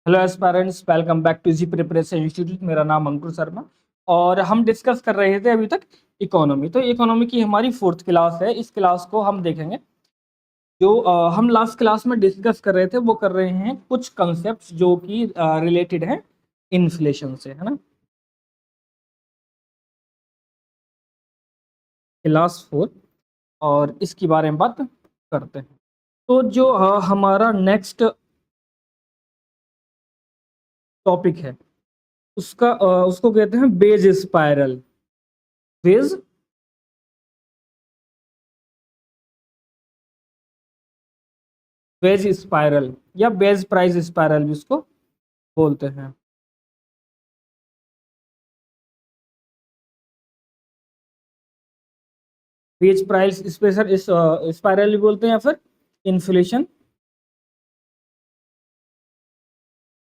Hello aspirants, welcome back to G preparation institute. मेरा नाम अंकुर शर्मा और हम डिस्कस कर रहे थे अभी तक इकोनॉमी। तो इकोनॉमी की हमारी फोर्थ क्लास है। इस क्लास को हम देखेंगे। जो हम लास्ट क्लास में डिस्कस कर रहे थे वो कर रहे हैं कुछ कंसेप्ट जो कि रिलेटेड हैं इन्फ्लेशन से, है ना। क्लास 4 और इसके बारे में बात करते हैं। तो जो हमारा नेक्स्ट टॉपिक है उसको कहते हैं wage spiral. Wage wage spiral या बेज प्राइस स्पाइरल भी उसको बोलते हैं। बेज प्राइस स्पेशल इस स्पाइरल भी बोलते हैं या फिर इन्फ्लेशन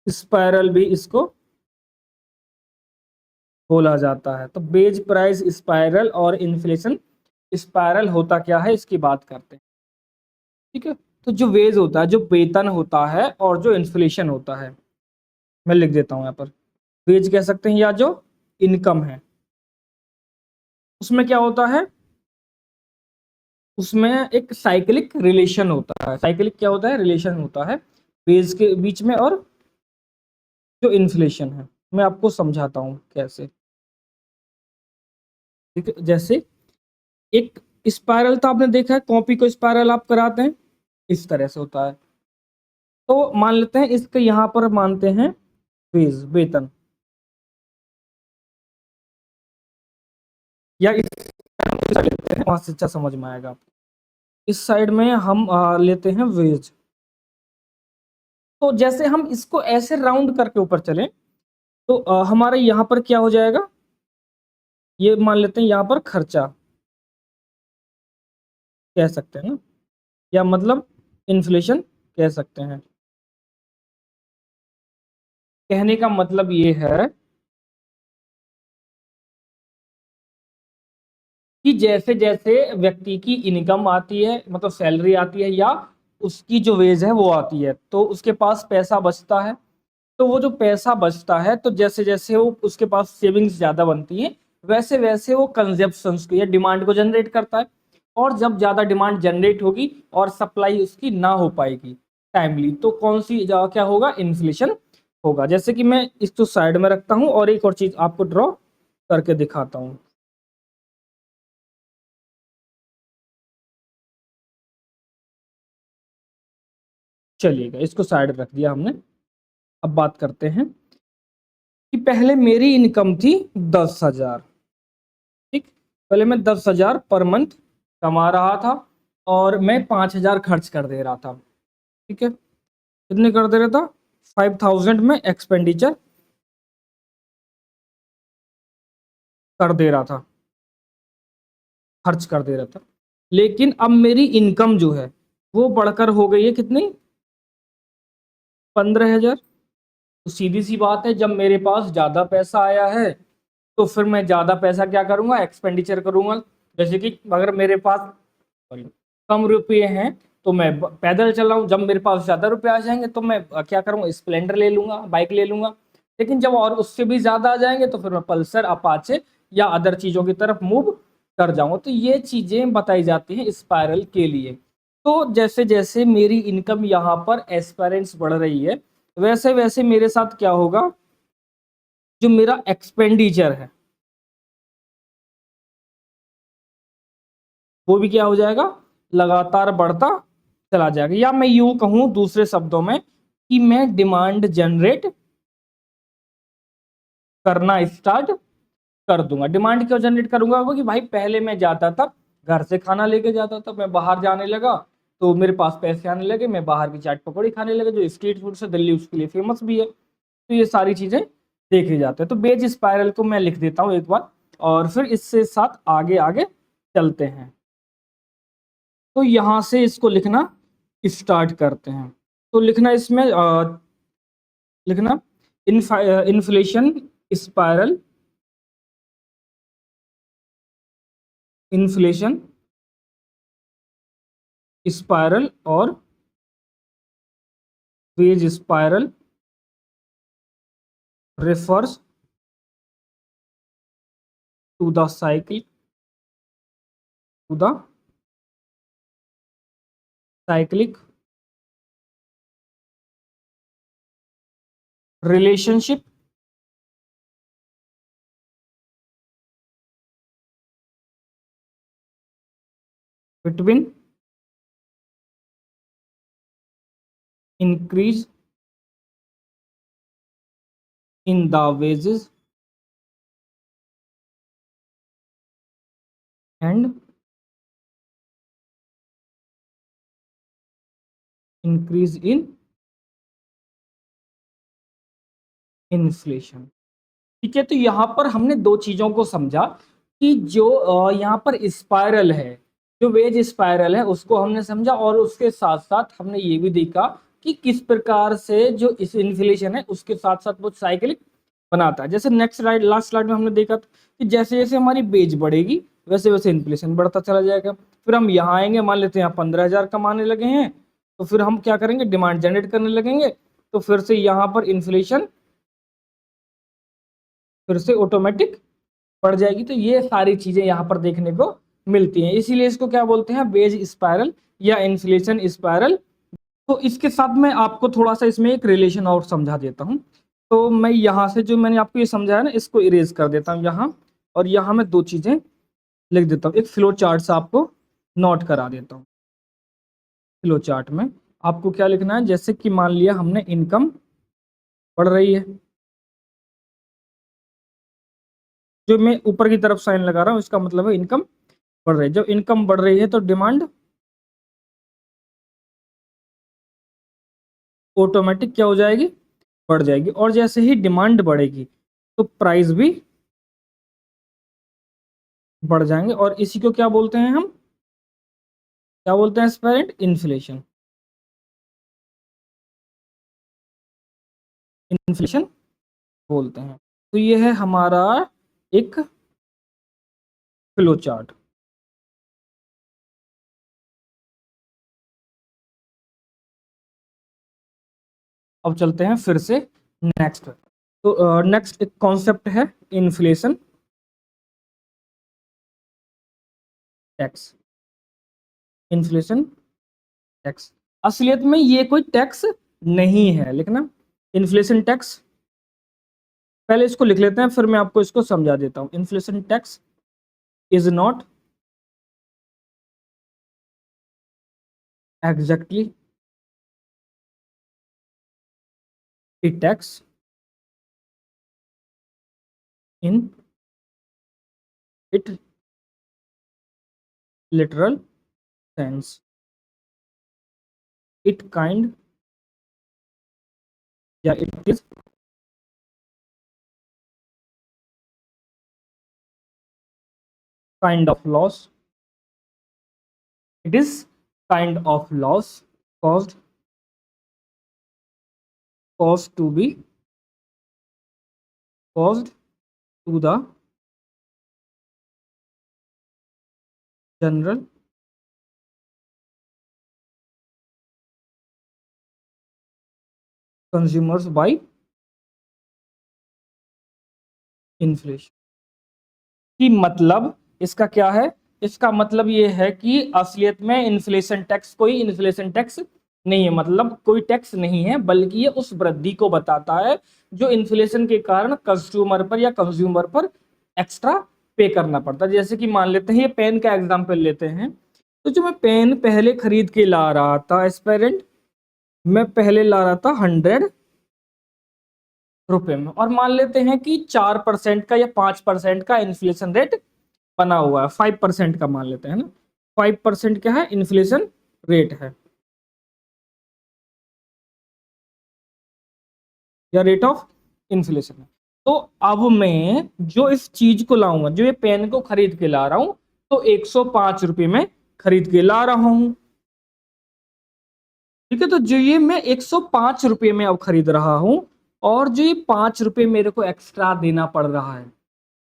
स्पाइरल भी इसको बोला जाता है। तो बेज प्राइस स्पाइरल और इन्फ्लेशन स्पाइरल होता क्या है इसकी बात करते हैं। ठीक है। तो जो वेज होता है, जो वेतन होता है, और जो इन्फ्लेशन होता है, मैं लिख देता हूं यहाँ पर। वेज कह सकते हैं या जो इनकम है, उसमें क्या होता है, उसमें एक साइक्लिक रिलेशन होता है। साइक्लिक क्या होता है, रिलेशन होता है वेज के बीच में और जो इन्फ्लेशन है। मैं आपको समझाता हूँ कैसे। ठीक है। जैसे एक स्पाइरल तो आपने देखा है, कॉपी को स्पाइरल आप कराते हैं, इस तरह से होता है। तो मान लेते हैं इसके यहाँ पर मानते हैं वेज, वेतन, या इस साइड लेते हैं, वहां से अच्छा समझ में आएगा आपको। इस साइड में हम लेते हैं वेज। तो जैसे हम इसको ऐसे राउंड करके ऊपर चले तो हमारे यहाँ पर क्या हो जाएगा, ये मान लेते हैं यहाँ पर खर्चा कह सकते हैं ना, या मतलब इन्फ्लेशन कह सकते हैं। कहने का मतलब ये है कि जैसे जैसे व्यक्ति की इनकम आती है, मतलब सैलरी आती है या उसकी जो वेज है वो आती है, तो उसके पास पैसा बचता है। तो वो जो पैसा बचता है, तो जैसे जैसे वो उसके पास सेविंग्स ज्यादा बनती है, वैसे वैसे वो कंजप्शंस को या डिमांड को जनरेट करता है। और जब ज्यादा डिमांड जनरेट होगी और सप्लाई उसकी ना हो पाएगी टाइमली, तो कौन सी क्या होगा, इन्फ्लेशन होगा। जैसे कि मैं इसको साइड में रखता हूं और एक और चीज आपको ड्रॉ करके दिखाता हूं। चलिएगा, इसको साइड रख दिया हमने। अब बात करते हैं कि पहले मेरी इनकम थी 10,000। ठीक। पहले मैं 10,000 पर मंथ कमा रहा था और मैं 5,000 खर्च कर दे रहा था। ठीक है। कितने कर दे रहा था, 5,000 में एक्सपेंडिचर कर दे रहा था, खर्च कर दे रहा था। लेकिन अब मेरी इनकम जो है वो बढ़कर हो गई है कितनी, 15,000। तो सीधी सी बात है, जब मेरे पास ज्यादा पैसा आया है तो फिर मैं ज्यादा पैसा क्या करूंगा, एक्सपेंडिचर करूंगा। जैसे कि अगर मेरे पास कम रुपए हैं तो मैं पैदल चल रहा हूँ, जब मेरे पास ज्यादा रुपए आ जाएंगे तो मैं क्या करूँगा, स्प्लेंडर ले लूंगा, बाइक ले लूंगा। लेकिन जब और उससे भी ज्यादा आ जाएंगे तो फिर मैं पल्सर, अपाचे या अदर चीजों की तरफ मूव कर जाऊंगा। तो ये चीजें बताई जाती हैं स्पाइरल के लिए। तो जैसे जैसे मेरी इनकम यहाँ पर एस्पायरेंस बढ़ रही है, वैसे वैसे मेरे साथ क्या होगा, जो मेरा एक्सपेंडिचर है वो भी क्या हो जाएगा, लगातार बढ़ता चला जाएगा। या मैं यूं कहूं दूसरे शब्दों में कि मैं डिमांड जनरेट करना स्टार्ट कर दूंगा। डिमांड क्यों जनरेट करूंगा, क्योंकि भाई पहले मैं जाता था, घर से खाना लेके जाता था, मैं बाहर जाने लगा तो मेरे पास पैसे आने लगे, मैं बाहर की चाट पकौड़ी खाने लगा, जो स्ट्रीट फूड से दिल्ली उसके लिए फेमस भी है। तो ये सारी चीजें देखे जाते हैं। तो बेज स्पाइरल को मैं लिख देता हूं एक बार, और फिर इससे साथ आगे आगे चलते हैं। तो यहां से इसको लिखना स्टार्ट करते हैं। तो लिखना इसमें लिखना इन्फ्लेशन स्पाइरल, इन्फ्लेशन स्पाइरल और wage spiral refers to the cyclic relationship between increase in the wages and increase in inflation. ठीक है, तो यहाँ पर हमने दो चीजों को समझा कि जो यहाँ पर स्पाइरल है, जो वेज स्पाइरल है उसको हमने समझा, और उसके साथ साथ हमने ये भी देखा कि किस प्रकार से जो इस इन्फ्लेशन है उसके साथ साथ वो साइकिलिक बनाता है। जैसे नेक्स्ट स्लाइड, लास्ट स्लाइड में हमने देखा था कि जैसे जैसे हमारी वेज बढ़ेगी वैसे वैसे इन्फ्लेशन बढ़ता चला जाएगा। फिर हम यहाँ आएंगे, मान लेते हैं यहाँ 15,000 कमाने लगे हैं, तो फिर हम क्या करेंगे, डिमांड जनरेट करने लगेंगे, तो फिर से यहाँ पर इन्फ्लेशन फिर से ऑटोमेटिक बढ़ जाएगी। तो ये सारी चीजें यहाँ पर देखने को मिलती हैं, इसीलिए इसको क्या बोलते हैं, वेज स्पाइरल या इन्फ्लेशन स्पाइरल। तो इसके साथ मैं आपको थोड़ा सा इसमें एक रिलेशन और समझा देता हूँ। तो मैं यहाँ से जो मैंने आपको ये समझाया ना, इसको इरेज कर देता हूँ यहाँ, और यहाँ मैं दो चीजें लिख देता हूँ, एक फ्लो चार्ट से आपको नोट करा देता हूँ। फ्लो चार्ट में आपको क्या लिखना है, जैसे कि मान लिया हमने इनकम बढ़ रही है, जो मैं ऊपर की तरफ साइन लगा रहा हूँ इसका मतलब है इनकम बढ़ रही है। जब इनकम बढ़ रही है तो डिमांड ऑटोमेटिक क्या हो जाएगी, बढ़ जाएगी, और जैसे ही डिमांड बढ़ेगी तो प्राइस भी बढ़ जाएंगे, और इसी को क्या बोलते हैं, हम क्या बोलते हैं, एस्पेरेंट इन्फ्लेशन। इन्फ्लेशन बोलते हैं। तो ये है हमारा एक फ्लो चार्ट। अब चलते हैं फिर से नेक्स्ट। तो नेक्स्ट एक कॉन्सेप्ट है इन्फ्लेशन टैक्स। इन्फ्लेशन टैक्स असलियत में ये कोई टैक्स नहीं है, लिखना इन्फ्लेशन टैक्स। पहले इसको लिख लेते हैं, फिर मैं आपको इसको समझा देता हूं। Inflation tax is not exactly a tax in its literal sense. It is kind of loss. It is kind of loss caused to the general consumers by inflation। कि मतलब इसका क्या है, इसका मतलब ये है कि असलियत में इन्फ्लेशन टैक्स कोई इन्फ्लेशन टैक्स नहीं है, मतलब कोई टैक्स नहीं है, बल्कि ये उस वृद्धि को बताता है जो इन्फ्लेशन के कारण कंज्यूमर पर या कंज्यूमर पर एक्स्ट्रा पे करना पड़ता है। जैसे कि मान लेते हैं, ये पेन का एग्जांपल लेते हैं, तो जो मैं पेन पहले खरीद के ला रहा था एस्पेरेंट, मैं पहले ला रहा था 100 रुपए में, और मान लेते हैं कि 4% का या 5% का इन्फ्लेशन रेट बना हुआ है, 5% का मान लेते हैं ना, 5% क्या है, इन्फ्लेशन रेट है या रेट ऑफ इन्फ्लेशन है। तो अब मैं जो इस चीज को लाऊंगा, जो ये पेन को खरीद के ला रहा हूं, तो 105 रुपए में खरीद के ला रहा हूं, ठीक है। तो जो ये मैं 105 रुपए में अब खरीद रहा हूं, और जो ये 5 रुपए मेरे को एक्स्ट्रा देना पड़ रहा है,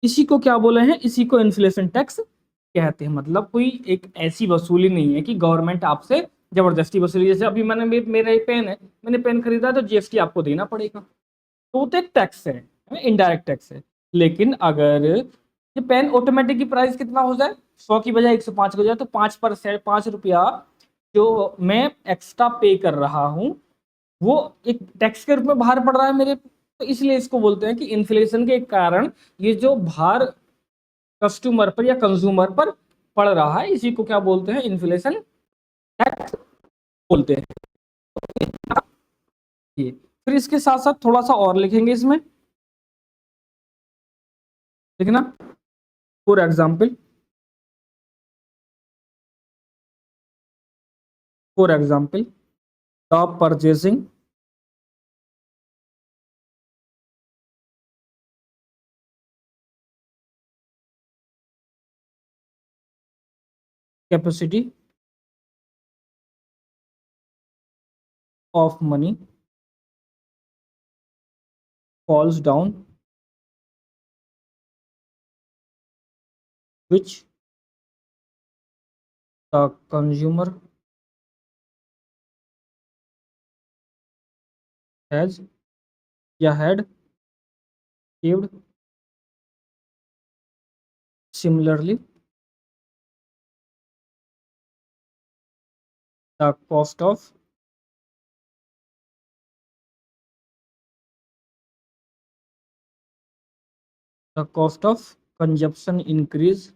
इसी को क्या बोले हैं, इसी को इन्फ्लेशन टैक्स कहते हैं। मतलब कोई एक ऐसी वसूली नहीं है कि गवर्नमेंट आपसे जबरदस्ती वसूली। जैसे अभी मैंने मेरा एक पेन है, मैंने पेन खरीदा तो जीएसटी आपको देना पड़ेगा, तो वो तो एक टैक्स है इनडायरेक्ट टैक्स है। लेकिन अगर ये पेन ऑटोमेटिक की प्राइस कितना हो जाए, 100 की बजाय 105 हो जाए, तो 5%, 5 रुपया जो मैं एक्स्ट्रा पे कर रहा हूँ वो एक टैक्स के रूप में बाहर पड़ रहा है मेरे। तो इसलिए इसको बोलते हैं कि इन्फ्लेशन के कारण ये जो भार कस्टमर पर या कंज्यूमर पर पड़ रहा है, इसी को क्या बोलते हैं, इन्फ्लेशन टैक्स बोलते हैं। ये फिर इसके साथ साथ थोड़ा सा और लिखेंगे इसमें, लिखना। For example, the purchasing capacity of money falls down which the consumer has या had saved similarly the cost of consumption increase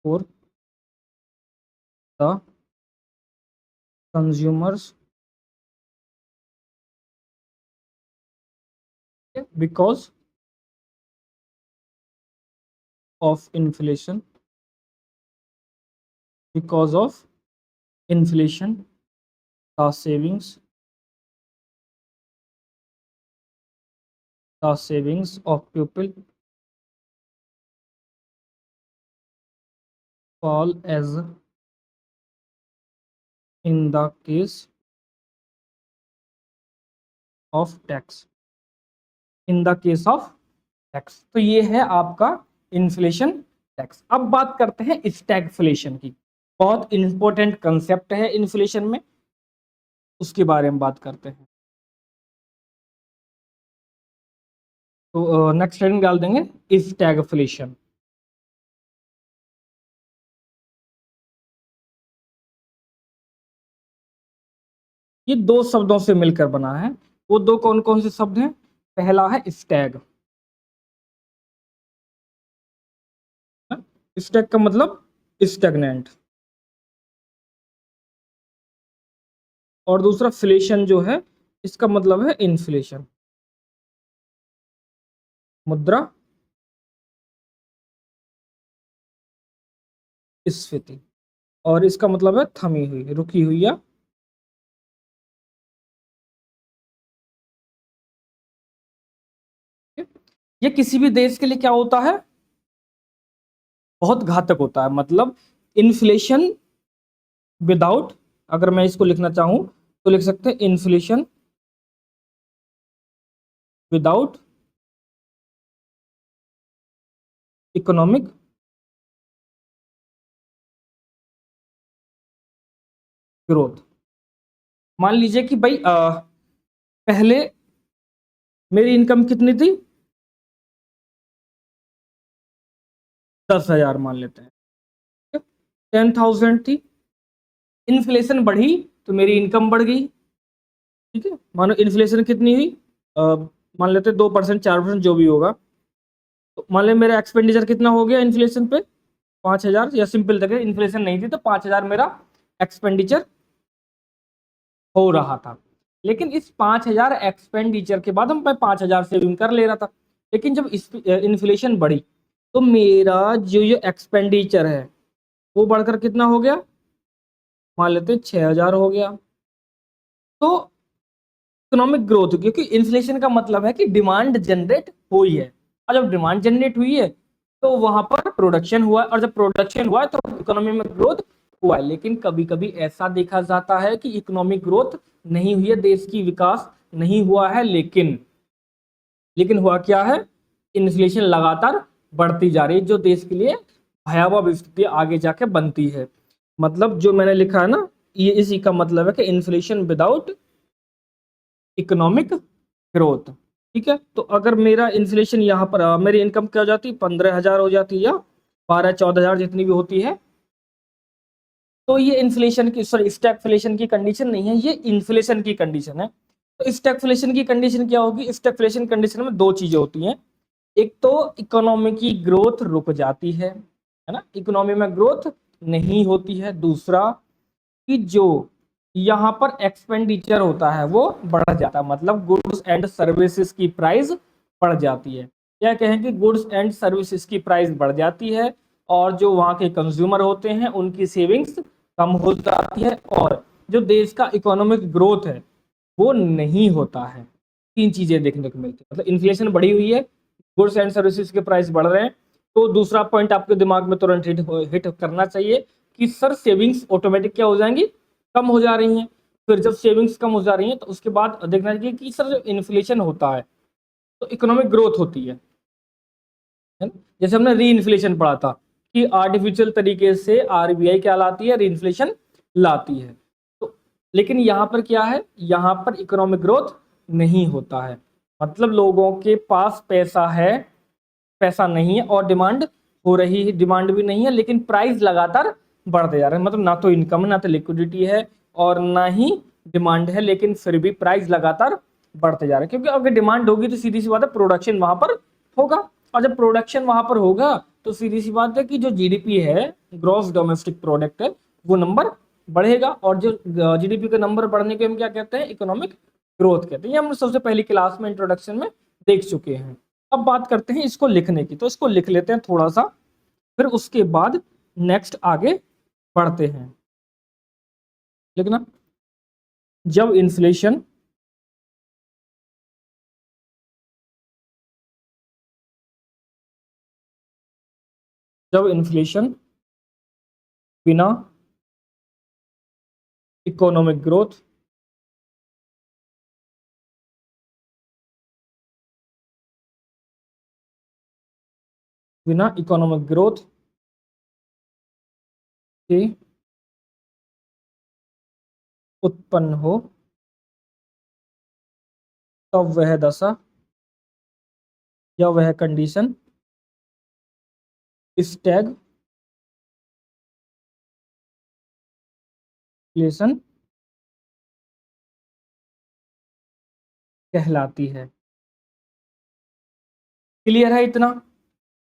for the consumers because of inflation, the savings of people fall as in the case of tax, तो ये है आपका inflation tax. अब बात करते हैं stagflation की, बहुत इंपॉर्टेंट कंसेप्ट है इन्फ्लेशन में, उसके बारे में बात करते हैं। तो नेक्स्ट हेडिंग डाल देंगे स्टैगफ्लेशन। ये दो शब्दों से मिलकर बना है। वो दो कौन कौन से शब्द हैं? पहला है स्टैग, स्टैग का मतलब स्टैग्नेंट, और दूसरा फ्लेशन जो है इसका मतलब है इन्फ्लेशन, मुद्रा स्फीति, और इसका मतलब है थमी हुई, रुकी हुई या ये किसी भी देश के लिए क्या होता है, बहुत घातक होता है। मतलब इन्फ्लेशन विदाउट, अगर मैं इसको लिखना चाहूं तो लिख सकते हैं इन्फ्लेशन विदाउट इकोनॉमिक ग्रोथ। मान लीजिए कि भाई पहले मेरी इनकम कितनी थी, 10,000 मान लेते हैं, 10,000 थी। इन्फ्लेशन बढ़ी तो मेरी इनकम बढ़ गई, ठीक है। मानो इन्फ्लेशन कितनी हुई, मान लेते हैं 2%, 4%, जो भी होगा। तो मान ले मेरा एक्सपेंडिचर कितना हो गया इन्फ्लेशन पे, 5,000, या सिंपल तक इन्फ्लेशन नहीं थी तो 5,000 मेरा एक्सपेंडिचर हो रहा था। लेकिन इस 5,000 एक्सपेंडिचर के बाद हम 5,000 सेविंग कर ले रहा था। लेकिन जब इन्फ्लेशन बढ़ी तो मेरा जो ये एक्सपेंडिचर है वो बढ़कर कितना हो गया, मान लेते हैं 6,000 हो गया। तो इकोनॉमिक ग्रोथ, क्योंकि इन्फ्लेशन का मतलब है कि डिमांड जनरेट हुई है, और जब डिमांड जनरेट हुई है तो वहां पर प्रोडक्शन हुआ, और जब प्रोडक्शन हुआ है तो इकोनॉमी में ग्रोथ हुआ है। लेकिन कभी कभी ऐसा देखा जाता है कि इकोनॉमिक ग्रोथ नहीं हुई है, देश की विकास नहीं हुआ है, लेकिन हुआ क्या है, इन्फ्लेशन लगातार बढ़ती जा रही है, जो देश के लिए भयावह स्थिति आगे जाके बनती है। मतलब जो मैंने लिखा है ना, ये इसी का मतलब है कि इन्फ्लेशन विदाउट इकोनॉमिक ग्रोथ। ठीक है, तो अगर मेरा इन्फ्लेशन यहाँ पर मेरी इनकम क्या हो जाती है, 15,000 हो जाती है या 12-14,000 जितनी भी होती है, तो ये इन्फ्लेशन की, सॉरी स्टैगफ्लेशन की कंडीशन नहीं है, ये इन्फ्लेशन की कंडीशन है। तो स्टैगफ्लेशन की कंडीशन क्या होगी, स्टैगफ्लेशन कंडीशन में दो चीजें होती हैं, एक तो इकोनॉमी की ग्रोथ रुक जाती है ना, इकोनॉमी में ग्रोथ नहीं होती है। दूसरा कि जो यहाँ पर एक्सपेंडिचर होता है वो बढ़ जाता है, मतलब गुड्स एंड सर्विसेज की प्राइस बढ़ जाती है। क्या कहें कि गुड्स एंड सर्विसेज की प्राइस बढ़ जाती है और जो वहाँ के कंज्यूमर होते हैं उनकी सेविंग्स कम हो जाती है और जो देश का इकोनॉमिक ग्रोथ है वो नहीं होता है। तीन चीजें देखने को मिलती है, मतलब इन्फ्लेशन बढ़ी हुई है, गुड्स एंड सर्विसेज के प्राइस बढ़ रहे हैं। तो दूसरा पॉइंट आपके दिमाग में तुरंत हिट करना चाहिए कि सर सेविंग्स ऑटोमेटिक क्या हो जाएंगी, कम हो जा रही हैं। फिर जब सेविंग्स कम हो जा रही हैं तो उसके बाद देखना चाहिए कि सर जब इन्फ्लेशन होता है तो इकोनॉमिक ग्रोथ होती है ना? जैसे हमने री इन्फ्लेशन पढ़ा था कि आर्टिफिशियल तरीके से आरबीआई क्या लाती है, री इन्फ्लेशन लाती है। तो लेकिन यहाँ पर क्या है, यहाँ पर इकोनॉमिक ग्रोथ नहीं होता है, मतलब लोगों के पास पैसा है, पैसा नहीं है और डिमांड हो रही है, डिमांड भी नहीं है लेकिन प्राइस लगातार बढ़ते जा रहे हैं, मतलब ना तो इनकम ना तो लिक्विडिटी है और ना ही डिमांड है, लेकिन फिर भी प्राइस लगातार बढ़ते जा रहे हैं। क्योंकि अगर डिमांड होगी तो सीधी सी बात है प्रोडक्शन वहां पर होगा, और जब प्रोडक्शन वहां पर होगा तो सीधी सी बात है कि जो जीडीपी है, ग्रॉस डोमेस्टिक प्रोडक्ट है, वो नंबर बढ़ेगा और जो जीडीपी का नंबर बढ़ने के हम क्या कहते हैं, इकोनॉमिक ग्रोथ कहते हैं। ये हम सबसे पहली क्लास में इंट्रोडक्शन में देख चुके हैं। अब बात करते हैं इसको लिखने की, तो इसको लिख लेते हैं थोड़ा सा, फिर उसके बाद नेक्स्ट आगे बढ़ते हैं। लिखना, जब इन्फ्लेशन जब इन्फ्लेशन बिना इकोनॉमिक ग्रोथ बिना इकोनॉमिक ग्रोथ के उत्पन्न हो, तब वह दशा या वह कंडीशन स्टैगफ्लेशन कहलाती है। क्लियर है इतना?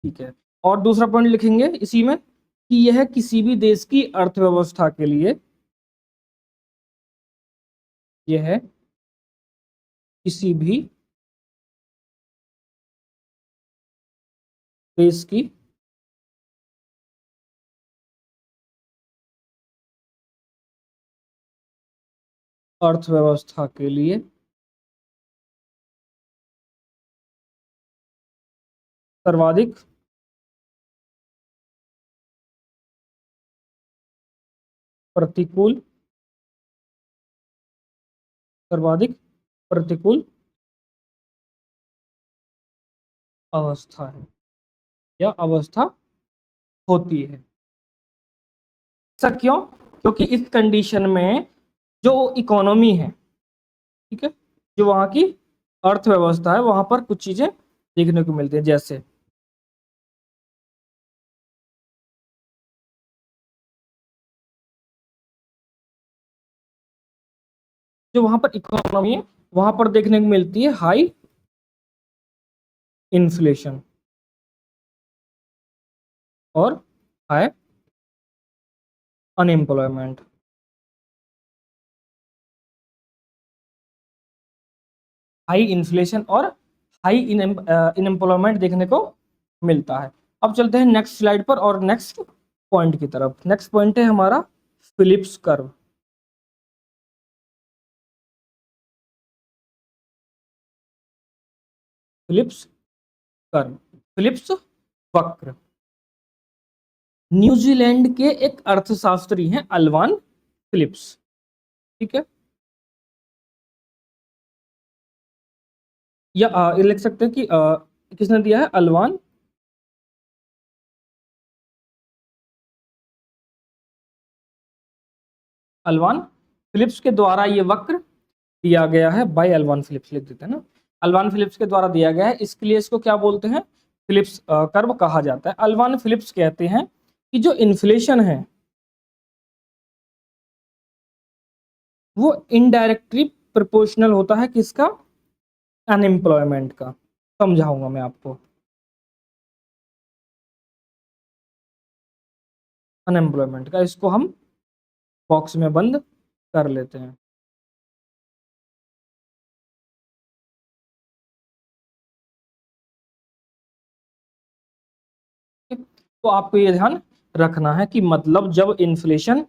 ठीक है, और दूसरा पॉइंट लिखेंगे इसी में कि यह किसी भी देश की अर्थव्यवस्था के लिए, यह किसी भी देश की अर्थव्यवस्था के लिए सर्वाधिक प्रतिकूल सर्वाधिक प्रतिकूल अवस्था है या अवस्था होती है। ऐसा क्यों? क्योंकि इस कंडीशन में जो इकोनॉमी है, ठीक है, जो वहां की अर्थव्यवस्था है, वहां पर कुछ चीजें देखने को मिलती है, जैसे जो वहां पर इकोनॉमी है वहां पर देखने को मिलती है हाई इन्फ्लेशन और हाई अनएम्प्लॉयमेंट। हाई इन्फ्लेशन और हाई इनएम्प्लॉयमेंट देखने को मिलता है। अब चलते हैं नेक्स्ट स्लाइड पर और नेक्स्ट पॉइंट की तरफ। नेक्स्ट पॉइंट है हमारा Phillips curve. Phillips curve, Phillips वक्र। न्यूजीलैंड के एक अर्थशास्त्री हैं अल्वान फिलिप्स। ठीक है, या ये लिख सकते हैं कि किसने दिया है, अल्वान अल्वान फिलिप्स के द्वारा ये वक्र दिया गया है बाय एल्वान फिलिप्स, लिख देते हैं ना, एल्वान फिलिप्स के द्वारा दिया गया है, इसके लिए इसको क्या बोलते हैं, फिलिप्स कर्व कहा जाता है। एल्वान फिलिप्स कहते हैं कि जो इन्फ्लेशन है वो इनडायरेक्टली प्रोपोर्शनल होता है किसका, अनएम्प्लॉयमेंट का। समझाऊंगा मैं आपको, अनएम्प्लॉयमेंट का, इसको हम बॉक्स में बंद कर लेते हैं। तो आपको ये ध्यान रखना है कि मतलब जब इन्फ्लेशन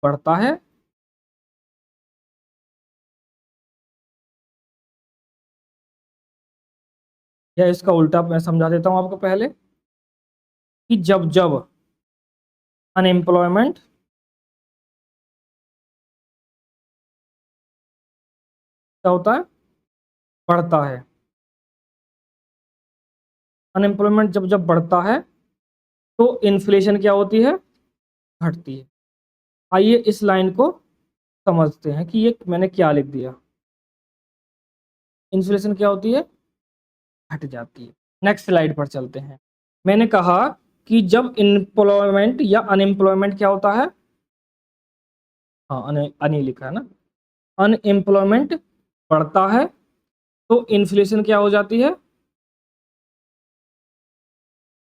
बढ़ता है या इसका उल्टा मैं समझा देता हूं आपको पहले, कि जब जब अनएम्प्लॉयमेंट क्या होता है, बढ़ता है, अनएम्प्लॉयमेंट जब जब बढ़ता है तो इन्फ्लेशन क्या होती है, घटती है। आइए इस लाइन को समझते हैं कि ये मैंने क्या लिख दिया, इन्फ्लेशन क्या होती है, घट जाती है। नेक्स्ट स्लाइड पर चलते हैं। मैंने कहा कि जब एम्प्लॉयमेंट या अनएम्प्लॉयमेंट क्या होता है, हाँ अन लिखा है ना, अनएम्प्लॉयमेंट बढ़ता है तो इन्फ्लेशन क्या हो जाती है,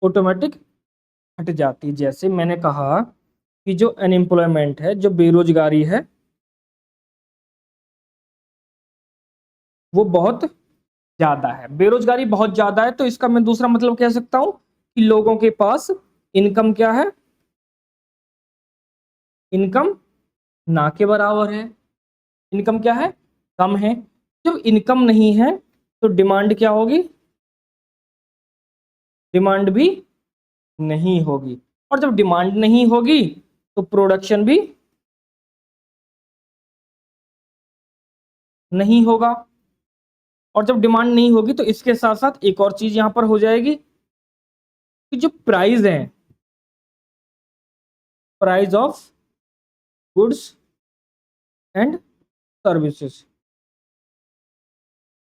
ऑटोमेटिक हट जाती है। जैसे मैंने कहा कि जो अनएम्प्लॉयमेंट है, जो बेरोजगारी है, वो बहुत ज़्यादा है, बेरोजगारी बहुत ज़्यादा है, तो इसका मैं दूसरा मतलब कह सकता हूँ कि लोगों के पास इनकम क्या है, इनकम ना के बराबर है, इनकम क्या है, कम है। जब इनकम नहीं है तो डिमांड क्या होगी, डिमांड भी नहीं होगी, और जब डिमांड नहीं होगी तो प्रोडक्शन भी नहीं होगा, और जब डिमांड नहीं होगी तो इसके साथ साथ एक और चीज यहां पर हो जाएगी कि जो प्राइस है, price of goods and services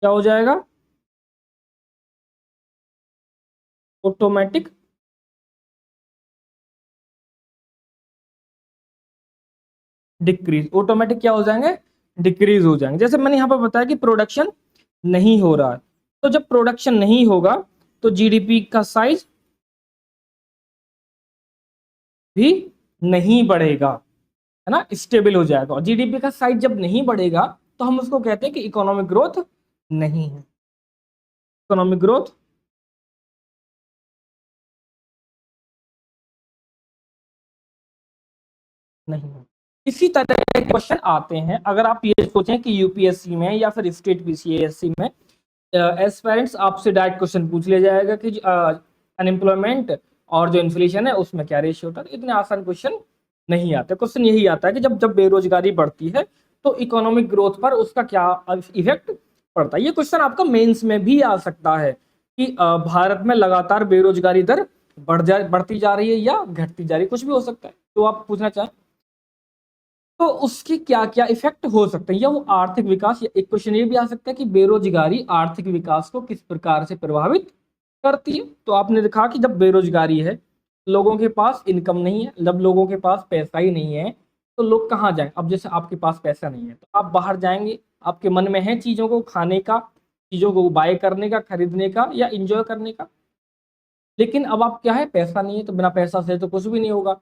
क्या हो जाएगा, ऑटोमेटिक डिक्रीज, ऑटोमेटिक क्या हो जाएंगे, डिक्रीज हो जाएंगे। जैसे मैंने यहाँ पर बताया कि प्रोडक्शन नहीं हो रहा है, तो जब प्रोडक्शन नहीं होगा तो जीडीपी का साइज भी नहीं बढ़ेगा, है ना, स्टेबल हो जाएगा। और जीडीपी का साइज जब नहीं बढ़ेगा तो हम उसको कहते हैं कि इकोनॉमिक ग्रोथ नहीं है, इकोनॉमिक ग्रोथ नहीं है। इसी तरह के क्वेश्चन आते हैं, अगर आप ये सोचें कि यूपीएससी में या फिर स्टेट पीसीएससी में एस्पायरेंट्स आपसे डायरेक्ट क्वेश्चन पूछ लिया जाएगा कि अनएम्प्लॉयमेंट और जो इन्फ्लेशन है उसमें क्या रेशियो होता है। इतने आसान क्वेश्चन नहीं आते, क्वेश्चन यही आता है कि जब जब बेरोजगारी बढ़ती है तो इकोनॉमिक ग्रोथ पर उसका क्या इफेक्ट पड़ता है। ये क्वेश्चन आपका मेंस में भी आ सकता है कि भारत में लगातार बेरोजगारी दर बढ़ती जा रही है या घटती जा रही है, कुछ भी हो सकता है तो आप पूछना चाहें तो उसकी क्या क्या इफेक्ट हो सकते हैं, या वो आर्थिक विकास, या एक क्वेश्चन ये भी आ सकता है कि बेरोजगारी आर्थिक विकास को किस प्रकार से प्रभावित करती है। तो आपने देखा कि जब बेरोजगारी है, लोगों के पास इनकम नहीं है, जब लोगों के पास पैसा ही नहीं है तो लोग कहाँ जाए। अब जैसे आपके पास पैसा नहीं है तो आप बाहर जाएंगे, आपके मन में है चीजों को खाने का, चीजों को बाय करने का, खरीदने का या इंजॉय करने का, लेकिन अब आप क्या है, पैसा नहीं है, तो बिना पैसा से तो कुछ भी नहीं होगा।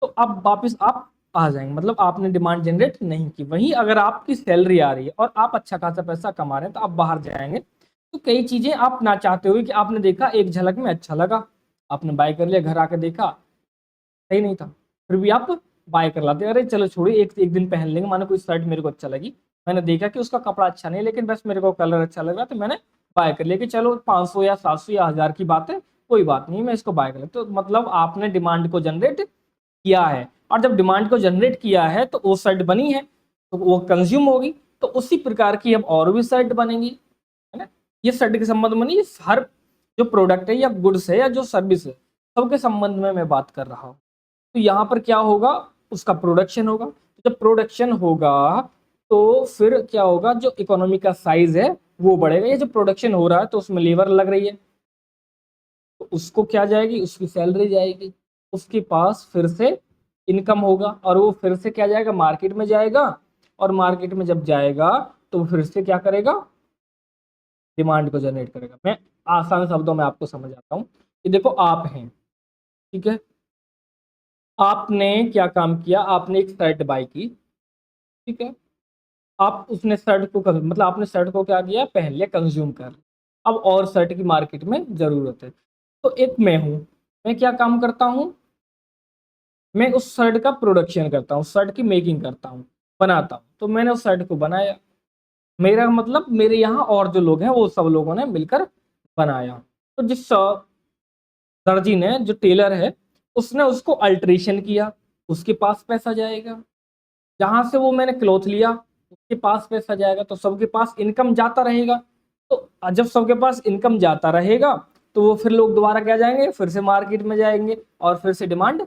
तो अब वापस आप आ जाएंगे, मतलब आपने डिमांड जनरेट नहीं की। वहीं अगर आपकी सैलरी आ रही है और आप अच्छा खासा पैसा कमा रहे हैं तो आप बाहर जाएंगे, तो कई चीजें आप ना चाहते हुए कि आपने देखा एक झलक में अच्छा लगा, आपने बाय कर लिया, घर आकर देखा सही नहीं था, फिर भी आप बाय कर लाते, अरे चलो छोड़िए एक एक दिन पहन लेंगे, मानो कोई शर्ट मेरे को अच्छा लगी, मैंने देखा कि उसका कपड़ा अच्छा नहीं लेकिन बस मेरे को कलर अच्छा लग रहा तो मैंने बाय कर लिया कि चलो 500 या 700 या 1000 की बात है, कोई बात नहीं मैं इसको बाय कर लेता। तो मतलब आपने डिमांड को जनरेट किया है, और जब डिमांड को जनरेट किया है तो वो शर्ट बनी है तो वो कंज्यूम होगी, तो उसी प्रकार की अब और भी शर्ट बनेंगी, है ना। ये शर्ट के संबंध में नहीं, हर जो प्रोडक्ट है या गुड्स है या जो सर्विस है सबके संबंध में मैं बात कर रहा हूँ। तो यहाँ पर क्या होगा, उसका प्रोडक्शन होगा, तो जब प्रोडक्शन होगा तो फिर क्या होगा, जो इकोनॉमी का साइज है वो बढ़ेगा। ये जो प्रोडक्शन हो रहा है तो उसमें लेबर लग रही है, तो उसको क्या जाएगी, उसकी सैलरी जाएगी, उसके पास फिर से इनकम होगा, और वो फिर से क्या जाएगा, मार्केट में जाएगा, और मार्केट में जब जाएगा तो वो फिर से क्या करेगा, डिमांड को जनरेट करेगा। मैं आसान शब्दों में आपको समझ आता हूँ कि देखो आप हैं, ठीक है, आपने क्या काम किया, आपने एक शर्ट बाय की, ठीक है, आप उसने शर्ट को मतलब आपने शर्ट को क्या किया, पहन लिया, कंज्यूम कर लिया। अब और शर्ट की मार्केट में जरूरत है, तो एक मैं हूं, मैं क्या काम करता हूं, मैं उस शर्ट का प्रोडक्शन करता हूँ, शर्ट की मेकिंग करता हूँ, बनाता हूँ। तो मैंने उस शर्ट को बनाया, मेरा मतलब मेरे यहाँ और जो लोग हैं वो सब लोगों ने मिलकर बनाया। तो जिस दर्जी ने, जो टेलर है, उसने उसको अल्ट्रेशन किया, उसके पास पैसा जाएगा। जहां से वो मैंने क्लॉथ लिया, उसके पास पैसा जाएगा, तो सबके पास इनकम जाता रहेगा। तो जब सबके पास इनकम जाता रहेगा तो वो फिर लोग दोबारा क्या जाएंगे, फिर से मार्केट में जाएंगे और फिर से डिमांड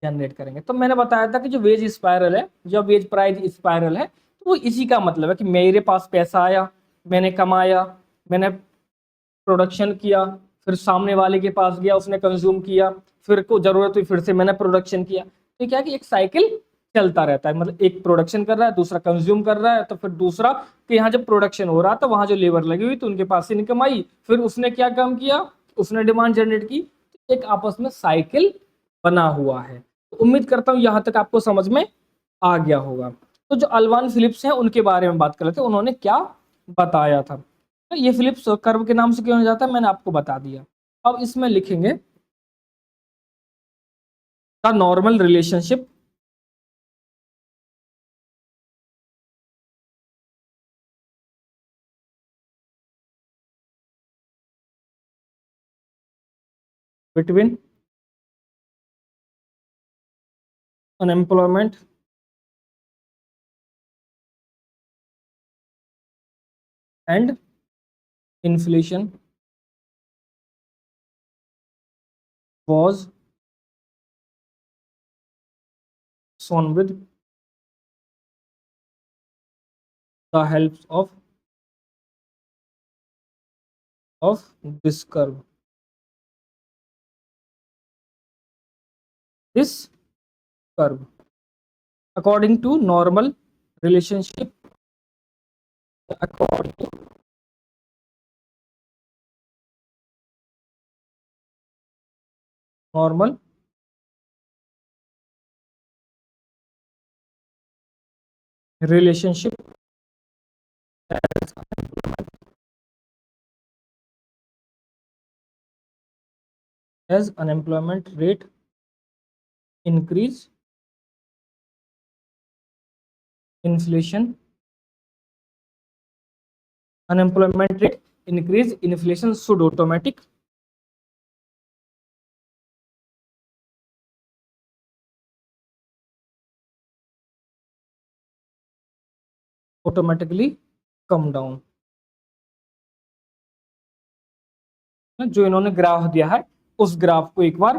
जनरेट करेंगे। तो मैंने बताया था कि जो वेज स्पायरल है, जो वेज प्राइस स्पायरल है, तो वो इसी का मतलब है कि मेरे पास पैसा आया, मैंने कमाया, मैंने प्रोडक्शन किया, फिर सामने वाले के पास गया, उसने कंज्यूम किया, फिर को जरूरत हुई फिर से मैंने प्रोडक्शन किया। तो क्या है कि एक साइकिल चलता रहता है, मतलब एक प्रोडक्शन कर रहा है, दूसरा कंज्यूम कर रहा है, तो फिर दूसरा कि यहाँ जब प्रोडक्शन हो रहा था वहां जो लेबर लगी हुई तो उनके पास से इनकम आई, फिर उसने क्या काम किया, उसने डिमांड जनरेट की। एक आपस में साइकिल बना हुआ है। तो उम्मीद करता हूँ यहाँ तक आपको समझ में आ गया होगा। तो जो अल्वान फिलिप्स हैं उनके बारे में बात कर लेते हैं, उन्होंने क्या बताया था। तो ये फिलिप्स कर्व के नाम से क्यों जाता है मैंने आपको बता दिया। अब इसमें लिखेंगे the normal relationship between unemployment and inflation was shown with the help of this curve. This curve, according to normal relationship, according to normal relationship as unemployment rate increase, inflation, unemployment rate increase, inflation should automatically come down। जो इन्होंने graph दिया है उस graph को एक बार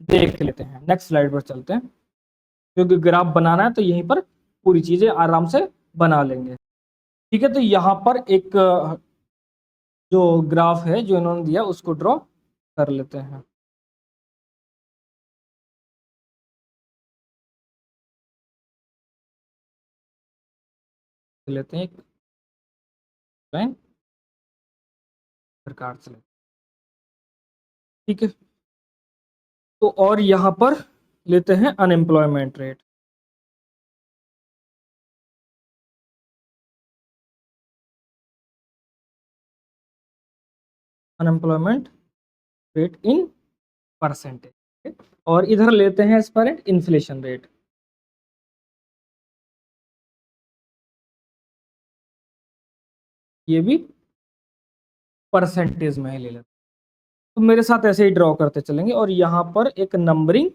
देख लेते हैं। नेक्स्ट स्लाइड पर चलते हैं, क्योंकि ग्राफ बनाना है तो यहीं पर पूरी चीजें आराम से बना लेंगे। ठीक है, तो यहाँ पर एक जो ग्राफ है जो इन्होंने दिया उसको ड्रॉ कर लेते हैं। लेते हैं एक लाइन प्रकार से, ठीक है। तो और यहाँ पर लेते हैं unemployment rate. Unemployment rate in percentage, और इधर लेते हैं एज पर इन्फ्लेशन रेट। ये भी परसेंटेज में ही ले लेते हैं। तो मेरे साथ ऐसे ही ड्रॉ करते चलेंगे, और यहाँ पर एक नंबरिंग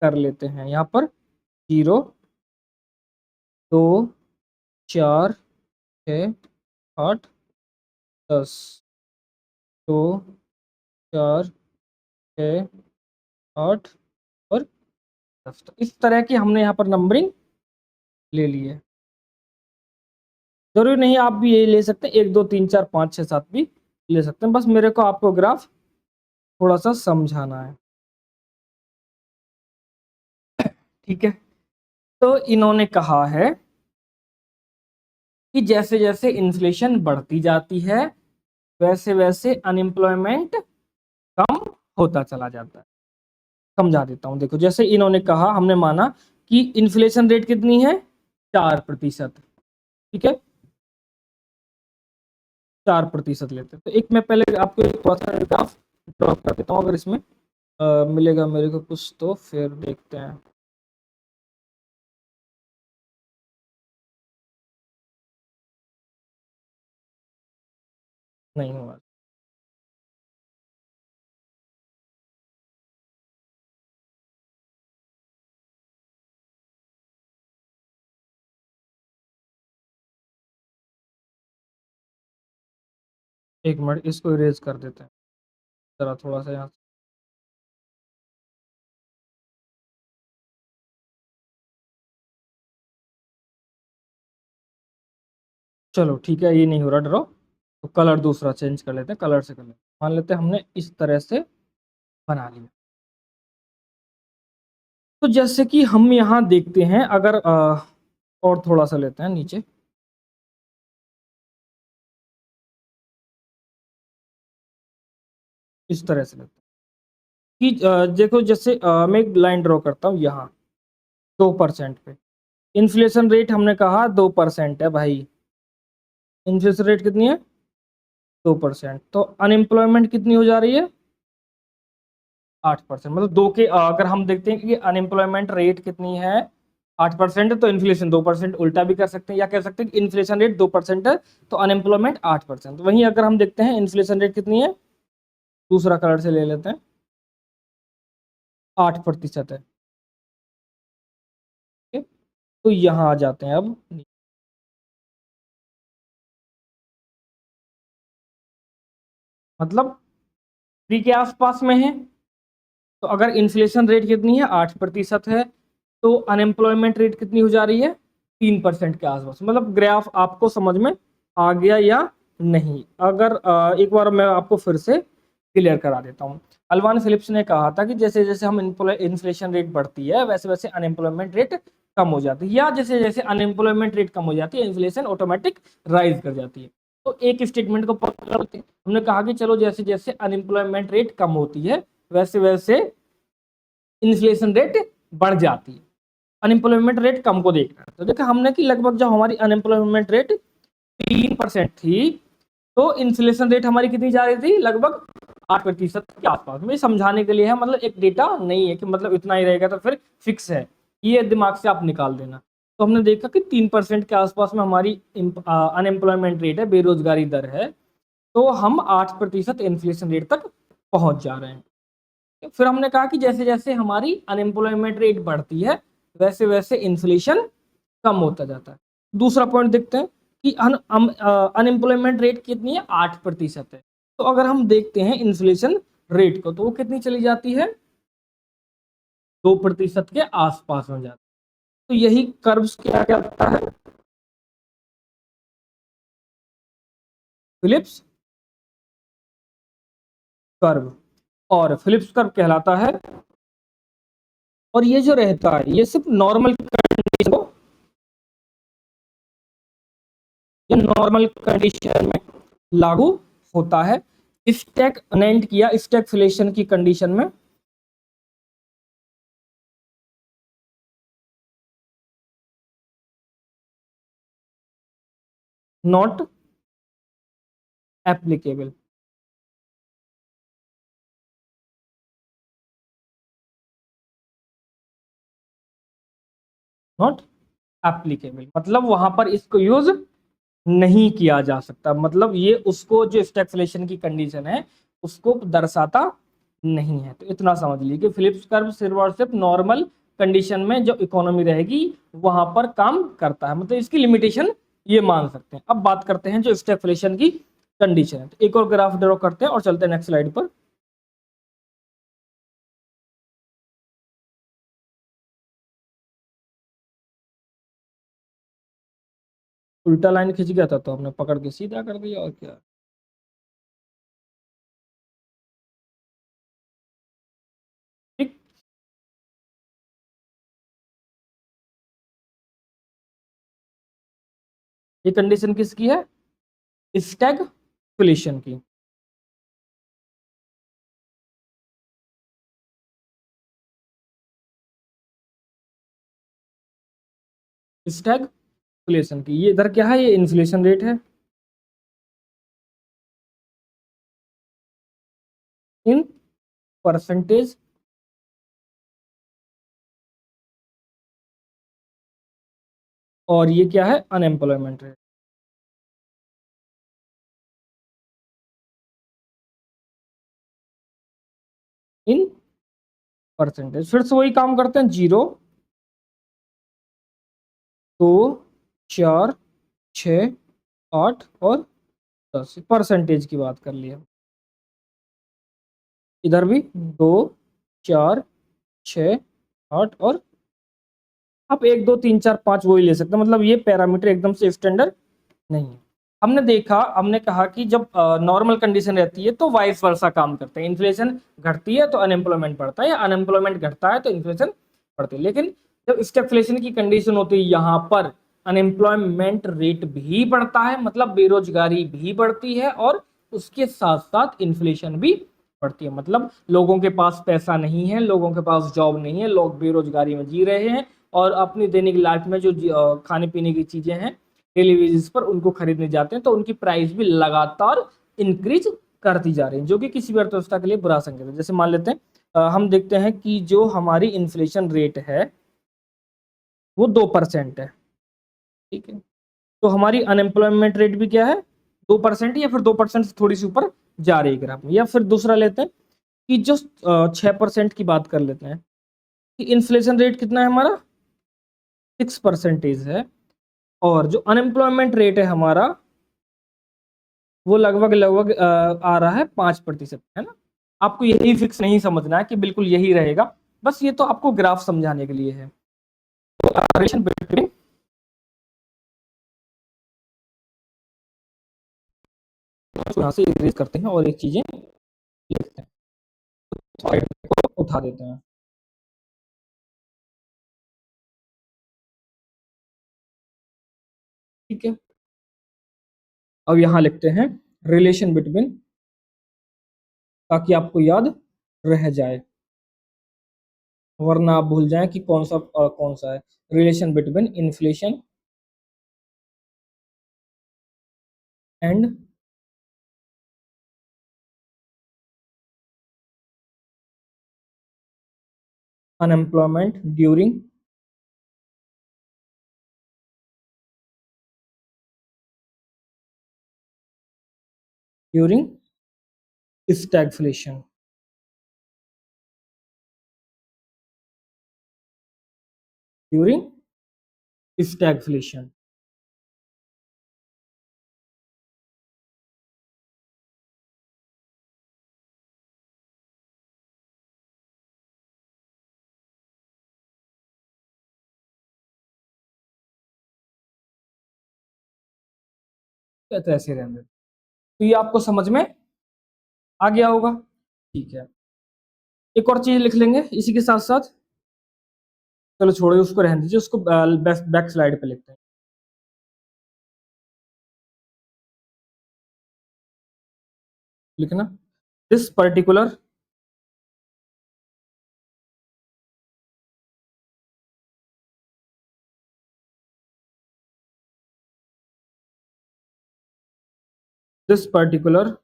कर लेते हैं। यहाँ पर 0, 2, 4, 6, 8, 10, 2, 4, 6, 8 और 10। तो इस तरह की हमने यहाँ पर नंबरिंग ले ली है। जरूरी नहीं आप भी यही ले सकते हैं, 1 2 3 4 5 6 7 भी ले सकते हैं, बस मेरे को आपको ग्राफ थोड़ा सा समझाना है। ठीक है, तो इन्होंने कहा है कि जैसे जैसे इन्फ्लेशन बढ़ती जाती है वैसे वैसे अनएम्प्लॉयमेंट कम होता चला जाता है। समझा देता हूं, देखो जैसे इन्होंने कहा, हमने माना कि इन्फ्लेशन रेट कितनी है 4%। ठीक है, 4% लेते हैं, तो एक मैं पहले आपको एक थोड़ा सा ग्राफ ड्रॉ कर देता हूँ, अगर इसमें मिलेगा मेरे को कुछ तो फिर देखते हैं। नहीं हुआ, एक मिनट इसको इरेज कर देते हैं जरा थोड़ा सा यहाँ। चलो ठीक है, ये नहीं हो रहा ड्रॉ, तो कलर दूसरा चेंज कर लेते हैं, कलर से कर लेते हैं। मान लेते हैं हमने इस तरह से बना लिया। तो जैसे कि हम यहाँ देखते हैं, अगर और थोड़ा सा लेते हैं नीचे, इस तरह से लेते हैं कि देखो जैसे मैं एक लाइन ड्रॉ करता हूँ यहाँ 2% पे। इन्फ्लेशन रेट हमने कहा 2% है भाई, इन्फ्लेशन रेट कितनी है 2%, तो अनएम्प्लॉयमेंट कितनी हो जा रही है 8%। मतलब दो के अगर हम देखते हैं कि अनएम्प्लॉयमेंट रेट कितनी है 8%, तो इन्फ्लेशन 2%, उल्टा भी कर सकते हैं या कह सकते हैं कि इन्फ्लेशन रेट 2% है तो अनएम्प्लॉयमेंट 8%। वहीं अगर हम देखते हैं इन्फ्लेशन रेट कितनी है, दूसरा कलर से ले लेते हैं, 8% है। ठीक है? तो यहाँ आ जाते हैं अब, मतलब 3 के आसपास में है। तो अगर इन्फ्लेशन रेट कितनी है 8% है, तो अनएम्प्लॉयमेंट रेट कितनी हो जा रही है 3% के आसपास। मतलब ग्राफ आपको समझ में आ गया या नहीं? अगर एक बार मैं आपको फिर से क्लियर करा देता हूँ। अल्वान फिलिप्स ने कहा था कि जैसे जैसे हम इन्फ्लेशन रेट बढ़ती है वैसे वैसे अनएम्प्लॉयमेंट रेट कम हो जाती है, या जैसे जैसे अनएम्प्लॉयमेंट रेट कम हो जाती है इन्फ्लेशन ऑटोमेटिक राइज कर जाती है। तो एक स्टेटमेंट को पकड़ लेते हैं। हमने कहा कि चलो जैसे जैसे अनएम्प्लॉयमेंट रेट कम होती है वैसे वैसे इन्फ्लेशन रेट बढ़ जाती है। अनएम्प्लॉयमेंट रेट कम को देखना है, तो देखा हमने कि लगभग जब हमारी अनएम्प्लॉयमेंट रेट 3% थी तो इन्फ्लेशन रेट हमारी कितनी जा रही थी लगभग 8% के आसपास में। समझाने के लिए है, मतलब एक डेटा नहीं है कि मतलब इतना ही रहेगा तो फिर फिक्स है, ये दिमाग से आप निकाल देना। तो हमने देखा कि 3% के आसपास में हमारी अनएम्प्लॉयमेंट रेट है, बेरोजगारी दर है, तो हम 8% इन्फ्लेशन रेट तक पहुंच जा रहे हैं। फिर हमने कहा कि जैसे जैसे हमारी अनएम्प्लॉयमेंट रेट बढ़ती है वैसे वैसे इन्फ्लेशन कम होता जाता है। दूसरा पॉइंट देखते हैं कि अनएम्प्लॉयमेंट रेट कितनी है 8% है, तो अगर हम देखते हैं इन्फ्लेशन रेट को तो वो कितनी चली जाती है 2% के आसपास में जाती है। तो यही कर्व्स क्या क्या होता है, फिलिप्स कर्व, और फिलिप्स कर्व कहलाता है। और ये जो रहता है ये सिर्फ नॉर्मल कंडीशन को, ये नॉर्मल कंडीशन में लागू होता है। स्टैग्नेंट किया स्टैगफ्लेशन की कंडीशन में नॉट एप्लीकेबल। नॉट एप्लीकेबल मतलब वहां पर इसको यूज नहीं किया जा सकता, मतलब ये उसको जो स्टैगफ्लेशन की कंडीशन है उसको दर्शाता नहीं है। तो इतना समझ लीजिए कि फिलिप्स कर्व सिर्फ और सिर्फ नॉर्मल कंडीशन में जो इकोनॉमी रहेगी वहां पर काम करता है, मतलब इसकी लिमिटेशन ये मान सकते हैं। अब बात करते हैं जो स्टैगफ्लेशन की कंडीशन है, तो एक और ग्राफ ड्रॉ करते हैं और चलते हैं नेक्स्ट स्लाइड पर। उल्टा लाइन खिंच गया था तो हमने पकड़ के सीधा कर दिया, और क्या। ठीक। ये कंडीशन किसकी है? स्टैगफ्लेशन की। स्टैगफ्लेशन की। ये इधर क्या है? ये इन्फ्लेशन रेट है इन परसेंटेज, और ये क्या है? Unemployment rate in percentage. फिर से वही काम करते हैं, 0, 2, 4, 6, 8 और 10 परसेंटेज की बात कर लिया। इधर भी 2, 4, 6, 8 और आप 1, 2, 3, 4, 5 वही ले सकते हैं। मतलब ये पैरामीटर एकदम से स्टैंडर्ड नहीं है। हमने कहा कि जब नॉर्मल कंडीशन रहती है तो वाइस वर्सा काम करते हैं। इन्फ्लेशन घटती है तो अनएम्प्लॉयमेंट बढ़ता है, या अनएम्प्लॉयमेंट घटता है तो इन्फ्लेशन बढ़ती है। लेकिन जब स्टैगफ्लेशन की कंडीशन होती है, यहाँ पर अनएम्प्लॉयमेंट रेट भी बढ़ता है, मतलब बेरोजगारी भी बढ़ती है, और उसके साथ साथ इन्फ्लेशन भी बढ़ती है। मतलब लोगों के पास पैसा नहीं है, लोगों के पास जॉब नहीं है, लोग बेरोजगारी में जी रहे हैं, और अपनी दैनिक लाइफ में जो खाने पीने की चीजें हैं डेली बेसिस पर उनको खरीदने जाते हैं, तो उनकी प्राइस भी लगातार इंक्रीज करती जा रही है, जो कि किसी भी अर्थव्यवस्था के लिए बुरा संकेत है। जैसे मान लेते हैं हम देखते हैं कि जो हमारी इन्फ्लेशन रेट है वो 2% है, ठीक है। तो हमारी अनएम्प्लॉयमेंट रेट भी क्या है? 2%, या फिर 2% से थोड़ी सी ऊपर जा रही है ग्राफ में। या फिर दूसरा लेते हैं कि जो 6% की बात कर लेते हैं कि इन्फ्लेशन रेट कितना है हमारा? 6% है, और जो अनएम्प्लॉयमेंट रेट है हमारा वो लगभग लगभग आ रहा है 5%, है ना। आपको यही फिक्स नहीं समझना है कि बिल्कुल यही रहेगा, बस ये तो आपको ग्राफ समझाने के लिए है। तो रिलेशन बिटवीन, यहाँ से इरेज करते हैं और एक चीजें लिखते हैं, साइड को उठा देते हैं। ठीक है, अब यहाँ लिखते हैं रिलेशन बिटवीन, ताकि आपको याद रह जाए, वरना आप भूल जाएं कि कौन सा है। Relation between inflation and unemployment during stagflation. During stagflation. तो ऐसे रहने, तो ये आपको समझ में आ गया होगा। ठीक है, एक और चीज लिख लेंगे इसी के साथ साथ। चलो छोड़ो उसको, रहने दीजिए उसको, बैक स्लाइड पे लिखते हैं। लिखना, this particular this particular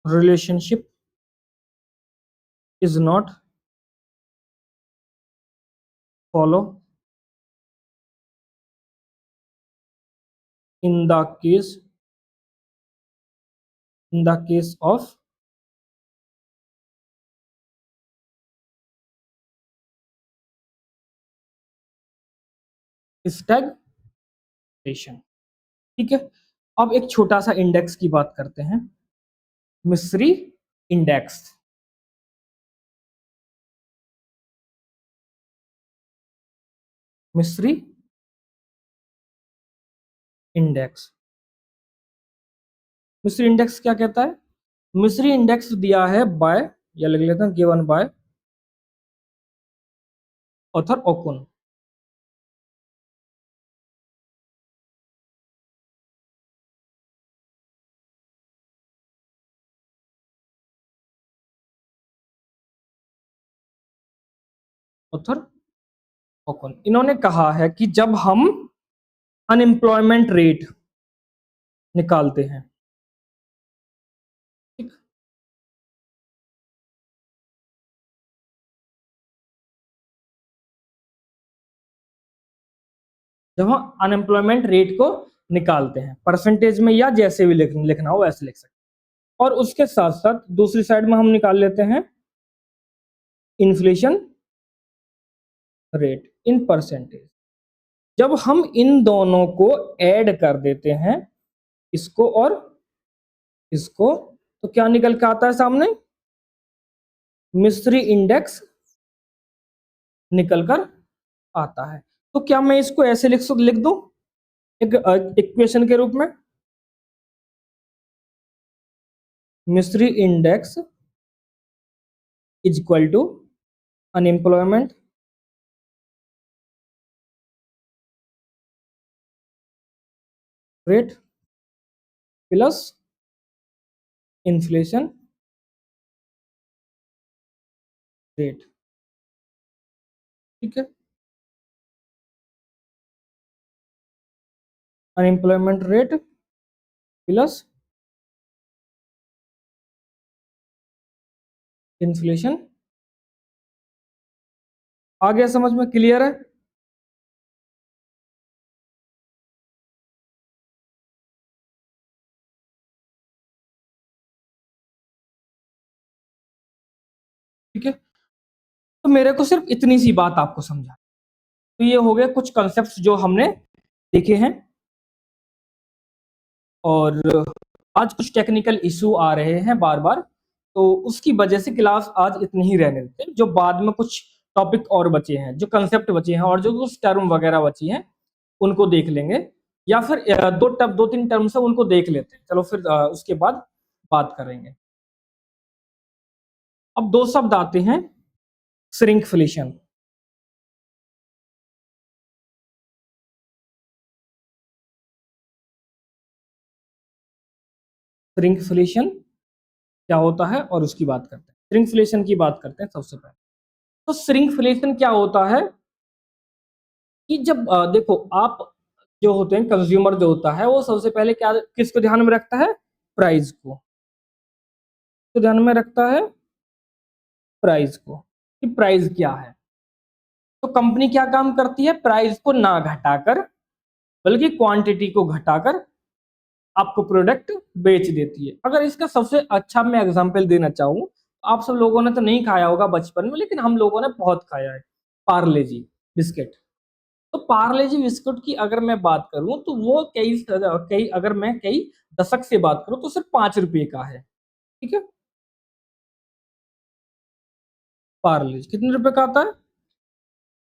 relationship is not follow in the case of stagflation. ठीक है, अब एक छोटा सा इंडेक्स की बात करते हैं, मिस्री इंडेक्स। मिस्री इंडेक्स। मिस्री इंडेक्स क्या कहता है? मिस्री इंडेक्स दिया है बाय, या लिख लेते हैं गिवन बाय ऑथर ओकुन। ऑथर ओकुन, इन्होंने कहा है कि जब हम अनएम्प्लॉयमेंट रेट निकालते हैं, ठीक, जब हम अनएम्प्लॉयमेंट रेट को निकालते हैं परसेंटेज में, या जैसे भी लिखना हो वैसे लिख सकते हैं, और उसके साथ साथ दूसरी साइड में हम निकाल लेते हैं इन्फ्लेशन रेट इन परसेंटेज। जब हम इन दोनों को ऐड कर देते हैं, इसको और इसको, तो क्या निकल के आता है सामने? मिस्री इंडेक्स निकल कर आता है। तो क्या मैं इसको ऐसे लिख दूं एक इक्वेशन के रूप में? Misery index is equal to unemployment rate plus inflation rate, ठीक है। Unemployment rate plus inflation. आ गया समझ में? क्लियर है? ठीक है, तो मेरे को सिर्फ इतनी सी बात आपको समझा। तो ये हो गए कुछ कंसेप्ट जो हमने देखे हैं, और आज कुछ टेक्निकल इशू आ रहे हैं बार बार, तो उसकी वजह से क्लास आज इतनी ही रहने देते हैं। जो बाद में कुछ टॉपिक और बचे हैं, जो कंसेप्ट बचे हैं, और जो कुछ टर्म वगैरह बची हैं, उनको देख लेंगे, या फिर दो तीन टर्म्स है उनको देख लेते हैं। चलो फिर उसके बाद बात करेंगे। अब दो शब्द आते हैं, श्रिंकफ्लेशन। श्रिंकफ्लेशन क्या होता है और उसकी बात करते हैं। श्रिंकफ्लेशन की बात करते हैं सबसे पहले। तो श्रिंकफ्लेशन क्या होता है कि जब देखो आप जो होते हैं, कंज्यूमर जो होता है वो सबसे पहले क्या किसको ध्यान में रखता है? प्राइस को। तो ध्यान में रखता है प्राइस को, कि प्राइस क्या है। तो कंपनी क्या काम करती है? प्राइस को ना घटाकर, बल्कि क्वांटिटी को घटाकर आपको प्रोडक्ट बेच देती है। अगर इसका सबसे अच्छा मैं एग्जांपल देना चाहूँ, आप सब लोगों ने तो नहीं खाया होगा बचपन में, लेकिन हम लोगों ने बहुत खाया है, पार्ले जी बिस्किट। तो पार्ले जी बिस्कुट की अगर मैं बात करूं, तो वो कई अगर मैं कई दशक से बात करूं, तो सिर्फ 5 रुपए का है, ठीक है। पार्ले जी कितने रुपए का आता है?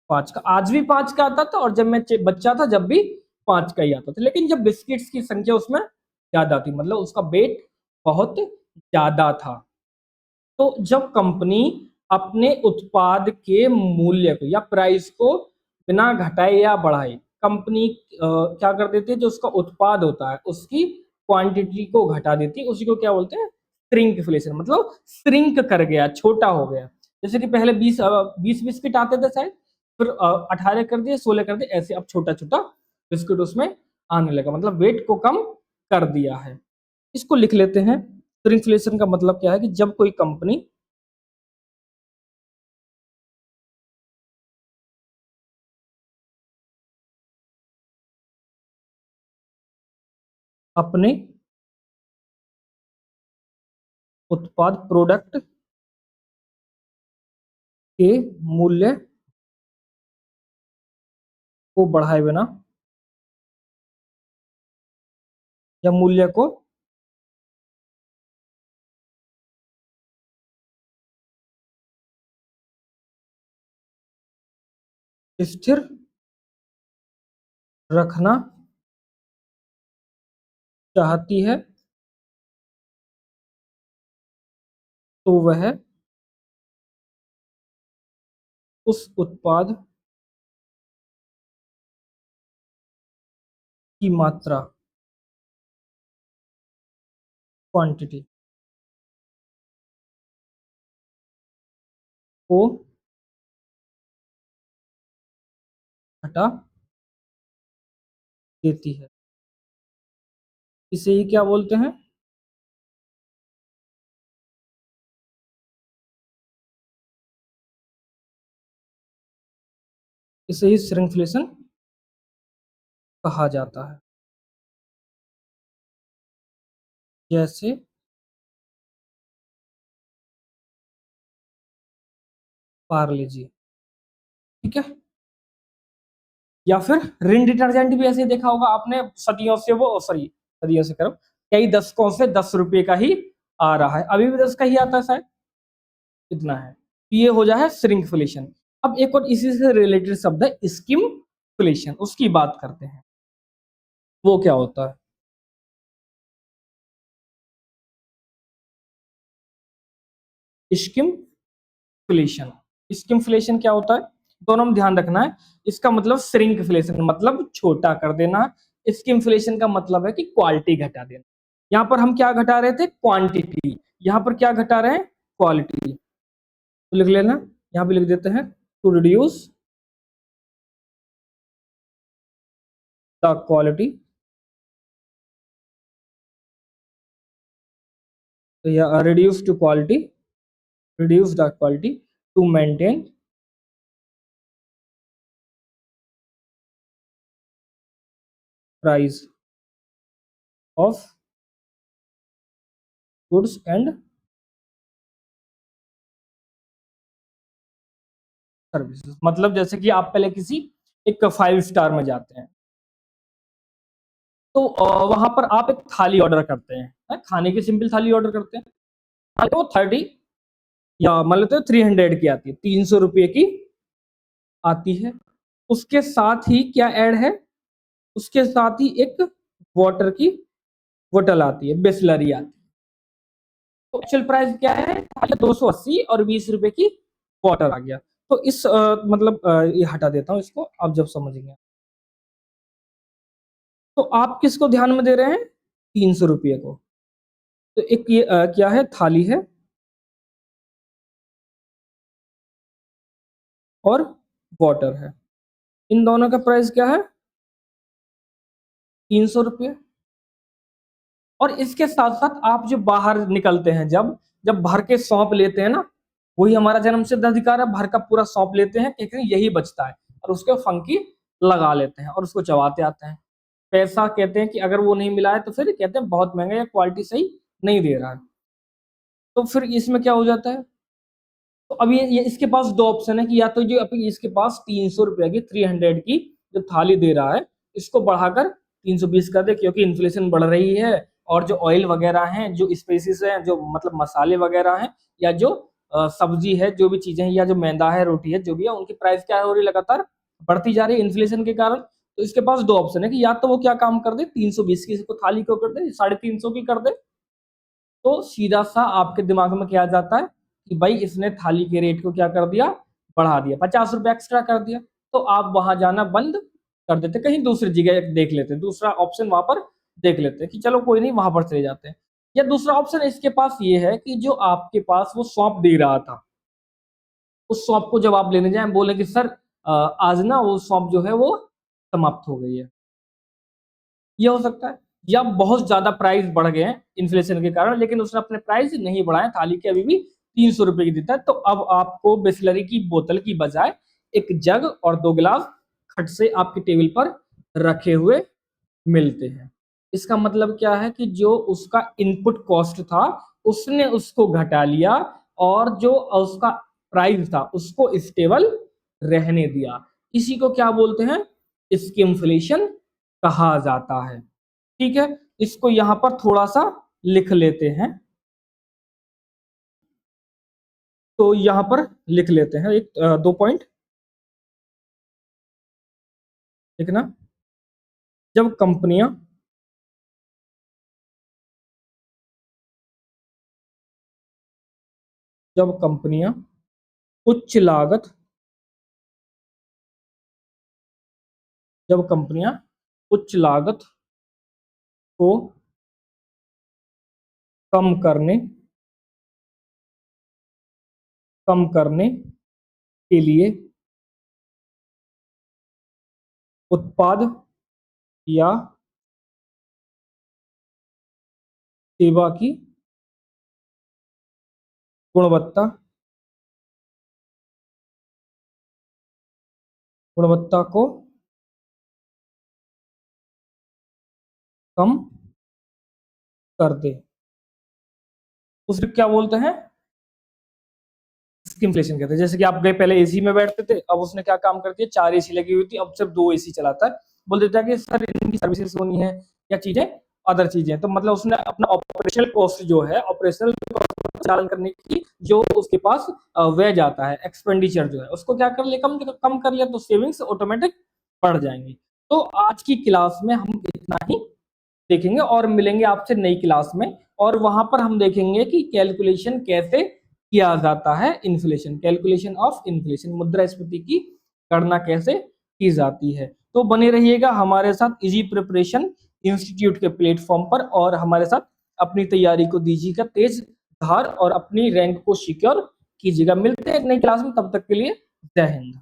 5 का। आज भी 5 का आता था, और जब मैं बच्चा था जब भी 5 का ही आता था। लेकिन जब बिस्किट्स की संख्या उसमें ज्यादा थी, मतलब उसका वेट बहुत ज्यादा था। तो जब कंपनी अपने उत्पाद के मूल्य को या प्राइस को बिना घटाए या बढ़ाए, कंपनी क्या कर देती है? जो उसका उत्पाद होता है उसकी क्वांटिटी को घटा देती है। उसी को क्या बोलते हैं? श्रिंकफ्लेशन। मतलब श्रिंक कर गया, छोटा हो गया। जैसे कि पहले 20 बिस्किट आते थे शायद, फिर 18 कर दिए, 16 कर दिए, ऐसे अब छोटा छोटा बिस्किट उसमें आने लगा। मतलब वेट को कम कर दिया है। इसको लिख लेते हैं। श्रिंकफ्लेशन का मतलब क्या है? कि जब कोई कंपनी अपने उत्पाद प्रोडक्ट के मूल्य को बढ़ाए बिना, या मूल्य को स्थिर रखना चाहती है तो वह उस उत्पाद की मात्रा, क्वांटिटी को हटा देती है। इसे ही क्या बोलते हैं? इसे ही श्रिंकफ्लेशन कहा जाता है। जैसे पार्ले जी, ठीक है। या फिर रिन डिटर्जेंट भी ऐसे देखा होगा आपने, सदियों से वो, सॉरी सदियों से करो, कई दशकों से 10 रुपए का ही आ रहा है, अभी भी 10 का ही आता है शायद, इतना है। ये हो जाए श्रिंकफ्लेशन। अब एक और इसी से रिलेटेड शब्द है स्किमफ्लेशन, उसकी बात करते हैं। वो क्या होता है? स्किमफ्लेशन। स्किमफ्लेशन क्या होता है, दोनों में ध्यान रखना है। इसका मतलब श्रिंकफ्लेशन मतलब छोटा कर देना, स्किमफ्लेशन का मतलब है कि क्वालिटी घटा देना। यहाँ पर हम क्या घटा रहे थे? क्वांटिटी। यहाँ पर क्या घटा रहे हैं? क्वालिटी। तो लिख लेना, यहाँ पे लिख देते हैं टू रिड्यूस द क्वालिटी। तो यह reduce to quality, reduce the quality to maintain price of goods and services. मतलब जैसे कि आप पहले किसी एक 5 स्टार में जाते हैं, तो वहां पर आप एक थाली ऑर्डर करते हैं, खाने की सिंपल थाली ऑर्डर करते हैं, तो 30 या मतलब तो 300 की आती है, 300 रुपये की आती है। उसके साथ ही क्या ऐड है? उसके साथ ही एक वाटर की बोतल आती है, बिस्लरी आती है। तो एक्चुअल प्राइस क्या है? 280 और 20 रुपए की वाटर आ गया। तो इस मतलब ये हटा देता हूँ इसको, आप जब समझेंगे। तो आप किसको ध्यान में दे रहे हैं? 300 रुपये को। तो एक ये क्या है? थाली है और वाटर है। इन दोनों का प्राइस क्या है? 300 रुपये। और इसके साथ साथ आप जो बाहर निकलते हैं, जब जब भर के सौंप लेते हैं ना, वही हमारा जन्म सिद्ध अधिकार है, भर का पूरा सौंप लेते हैं, क्योंकि यही बचता है, और उसके फंकी लगा लेते हैं और उसको चबाते आते हैं। पैसा कहते हैं कि अगर वो नहीं मिला है तो फिर कहते हैं बहुत महंगा या क्वालिटी सही नहीं दे रहा है। तो फिर इसमें क्या हो जाता है? तो अब ये इसके पास दो ऑप्शन है कि या तो जो अभी इसके पास 300 रुपए की 300 की जो थाली दे रहा है, इसको बढ़ाकर 320 कर दे, क्योंकि इन्फ्लेशन बढ़ रही है, और जो ऑयल वगैरह हैं, जो स्पाइसेस हैं, जो मतलब मसाले वगैरह हैं, या जो सब्जी है, जो भी चीजें हैं, या जो मैदा है, रोटी है, जो भी है, उनकी प्राइस क्या हो रही है? लगातार बढ़ती जा रही है इन्फ्लेशन के कारण। तो इसके पास दो ऑप्शन है कि या तो वो क्या काम कर दे, 320 की इसको थाली को कर दे, 350 की कर दे। तो सीधा सा आपके दिमाग में क्या आ जाता है कि भाई इसने थाली के रेट को क्या कर दिया? बढ़ा दिया, 50 रुपए एक्स्ट्रा कर दिया। तो आप वहां जाना बंद कर देते, कहीं दूसरी जगह देख लेते, दूसरा ऑप्शन वहां पर देख लेते कि चलो कोई नहीं, वहां पर चले जाते हैं। या दूसरा ऑप्शन इसके पास ये है कि जो आपके पास वो सौंप दे रहा था, उस सौंप को जब आप लेने जाए, बोले कि सर आज ना वो सौंप जो है वो समाप्त हो गई है, ये हो सकता है। या बहुत ज्यादा प्राइस बढ़ गए हैं इन्फ्लेशन के कारण, लेकिन उसने अपने प्राइस नहीं बढ़ाए, थाली के अभी भी 300 रुपए की देता है। तो अब आपको बिस्लरी की बोतल की बजाय एक जग और 2 गिलास खट से आपके टेबल पर रखे हुए मिलते हैं। इसका मतलब क्या है कि जो उसका इनपुट कॉस्ट था, उसने उसको घटा लिया, और जो उसका प्राइस था उसको स्टेबल रहने दिया। इसी को क्या बोलते हैं? स्किमफ्लेशन कहा जाता है। ठीक है, इसको यहां पर थोड़ा सा लिख लेते हैं। तो यहां पर लिख लेते हैं एक दो पॉइंट लिखना। जब कंपनियां जब कंपनियां उच्च लागत को कम करने के लिए उत्पाद या सेवा की गुणवत्ता को कम कर दे, उसे क्या बोलते हैं, इन्फ्लेशन कहते हैं। जैसे कि आप गए पहले एसी में बैठते थे, अब उसने क्या काम कर दिया, 4 एसी लगी हुई थी, अब सिर्फ 2 एसी चलाता है। बोल देता है कि सर इनकी सर्विसेज होनी है या चीजें अदर चीजें, तो मतलब उसने अपना ऑपरेशनल कॉस्ट जो है, ऑपरेशनल चालन करने की जो उसके पास व्यय जाता है, एक्सपेंडिचर जो है, उसको क्या कर लिया, कम कर लिया, तो सेविंग्स ऑटोमेटिक बढ़ जाएंगी। तो आज की क्लास में हम इतना ही देखेंगे और मिलेंगे आपसे नई क्लास में, और वहां पर हम देखेंगे कि कैलकुलेशन कैसे किया जाता है, इन्फ्लेशन, कैलकुलेशन ऑफ इन्फ्लेशन, मुद्रास्फीति की गणना कैसे की जाती है। तो बने रहिएगा हमारे साथ इजी प्रिपरेशन इंस्टीट्यूट के प्लेटफॉर्म पर, और हमारे साथ अपनी तैयारी को दीजिएगा तेज धार और अपनी रैंक को सिक्योर कीजिएगा। मिलते हैं एक नई क्लास में, तब तक के लिए जय हिंद।